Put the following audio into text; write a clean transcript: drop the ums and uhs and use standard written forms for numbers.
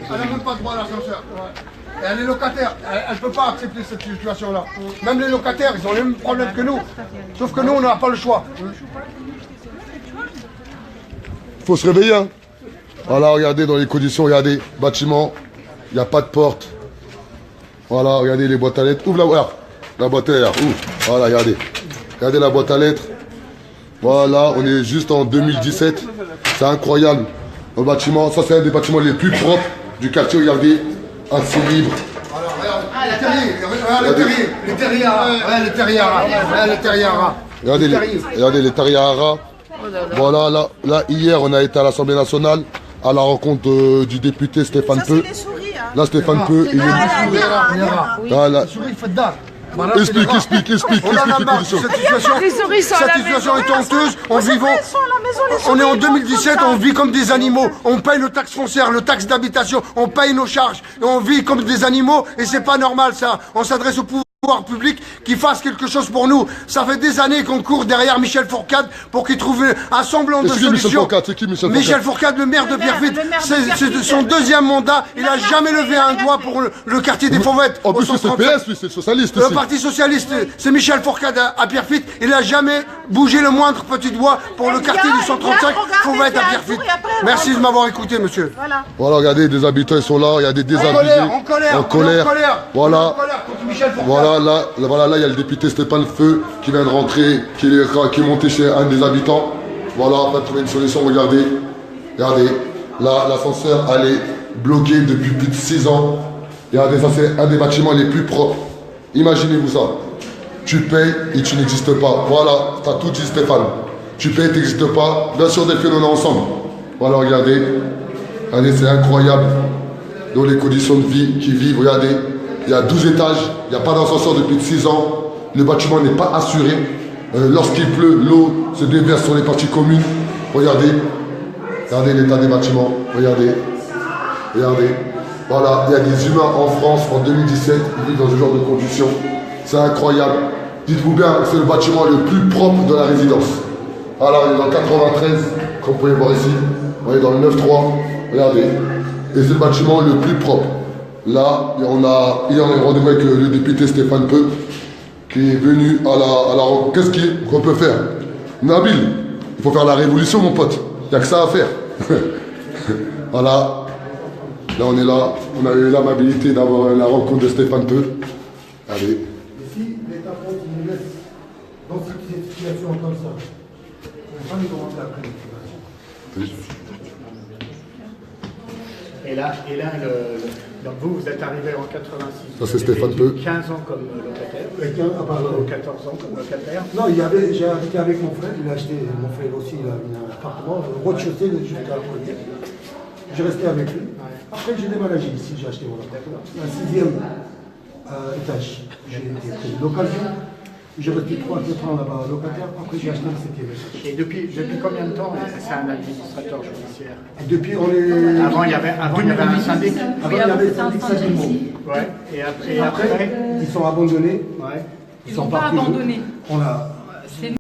Elle n'a même pas droit à l'ascenseur. Et elle est locataire, elle ne peut pas accepter cette situation-là. Même les locataires, ils ont les mêmes problèmes que nous. Sauf que nous, on n'a pas le choix. Il faut se réveiller. Hein. Voilà, regardez dans les conditions, regardez, bâtiment, il n'y a pas de porte. Voilà, regardez les boîtes à lettres. Ouvre la boîte à lettres, ouvre. Voilà, regardez. Regardez la boîte à lettres. Voilà, on est juste en 2017. C'est incroyable. Le bâtiment, ça c'est un des bâtiments les plus propres du quartier, regardez. Assez libre. Les terriers. Regardez les Tariara. Voilà, là, hier, on a été à l'Assemblée nationale à la rencontre du député Stéphane Peu. Là, Stéphane Peu, il est... Voilà. Explique. Cette situation est honteuse. On est en 2017, on vit comme des animaux. On paye le taxe foncière, le taxe d'habitation, on paye nos charges. Et on vit comme des animaux et c'est pas normal ça. On s'adresse au pouvoir public qui fasse quelque chose pour nous. Ça fait des années qu'on court derrière Michel Fourcade pour qu'il trouve un semblant de solution. C'est qui Michel Fourcade? Michel Fourcade, le maire de Pierrefitte, c'est son deuxième mandat. Il n'a jamais levé un doigt pour le quartier des Fauvettes. En plus, c'est le PS, lui, c'est le socialiste. Le parti socialiste, c'est Michel Fourcade à Pierrefitte. Il n'a jamais bougé le moindre petit doigt pour le quartier du 135 Fauvettes à Pierrefitte. Merci de m'avoir écouté, monsieur. Voilà, regardez, des habitants, ils sont là. Il y a des désabusés. En colère. Voilà, là, il y a le député Stéphane Feu qui vient de rentrer, qui est monté chez un des habitants. Voilà, on va trouver une solution, regardez. Regardez, là, l'ascenseur, elle est bloquée depuis plus de 6 ans. Regardez, ça c'est un des bâtiments les plus propres. Imaginez-vous ça. Tu payes et tu n'existes pas. Voilà, t'as tout dit Stéphane. Tu payes, tu n'existes pas. Bien sûr, des faits, on est ensemble. Voilà, regardez. Regardez, c'est incroyable. Dans les conditions de vie qu'ils vivent, regardez. Il y a 12 étages, il n'y a pas d'ascenseur depuis 6 ans. Le bâtiment n'est pas assuré. Lorsqu'il pleut, l'eau se déverse sur les parties communes. Regardez. Regardez l'état des bâtiments. Regardez. Voilà, il y a des humains en France en 2017 qui vivent dans ce genre de conditions. C'est incroyable. Dites-vous bien, c'est le bâtiment le plus propre de la résidence. Voilà, on est dans 93, comme vous pouvez voir ici. On est dans le 9-3. Regardez. Et c'est le bâtiment le plus propre. Là, hier on a rendez-vous avec le député Stéphane Peu, qui est venu à la rencontre. Qu'est-ce qu'on peut faire? Nabil, il faut faire la révolution, mon pote. Il n'y a que ça à faire. Voilà. Là, on est là. On a eu l'amabilité d'avoir la rencontre de Stéphane Peu. Allez. Et si l'État France nous laisse dans cette situation comme ça, on va pas nous demander après l'explication. Et là, donc vous êtes arrivé en 86. Ça, c'est Stéphane Peu. 15 ans comme locataire. 14 ans comme locataire. Non, j'ai habité avec mon frère, il a acheté, mon frère aussi, il a un appartement, rez-de-chaussée jusqu'à la première. J'ai resté avec lui. Après, j'ai déménagé ici, j'ai acheté mon appartement. Un 6e étage. J'ai pris l'occasion. J'ai resté 3-4 ans là-bas locataire. Après, j'ai acheté le 7e étage. Et depuis combien de temps c'est un administrateur judiciaire? Et depuis, on est. Avant, il y avait un syndic. Avant, il y avait le syndic Saint-Dumont. Ouais. Et après, ils sont abandonnés. Ouais. Ils sont pas partis. abandonnés. On a.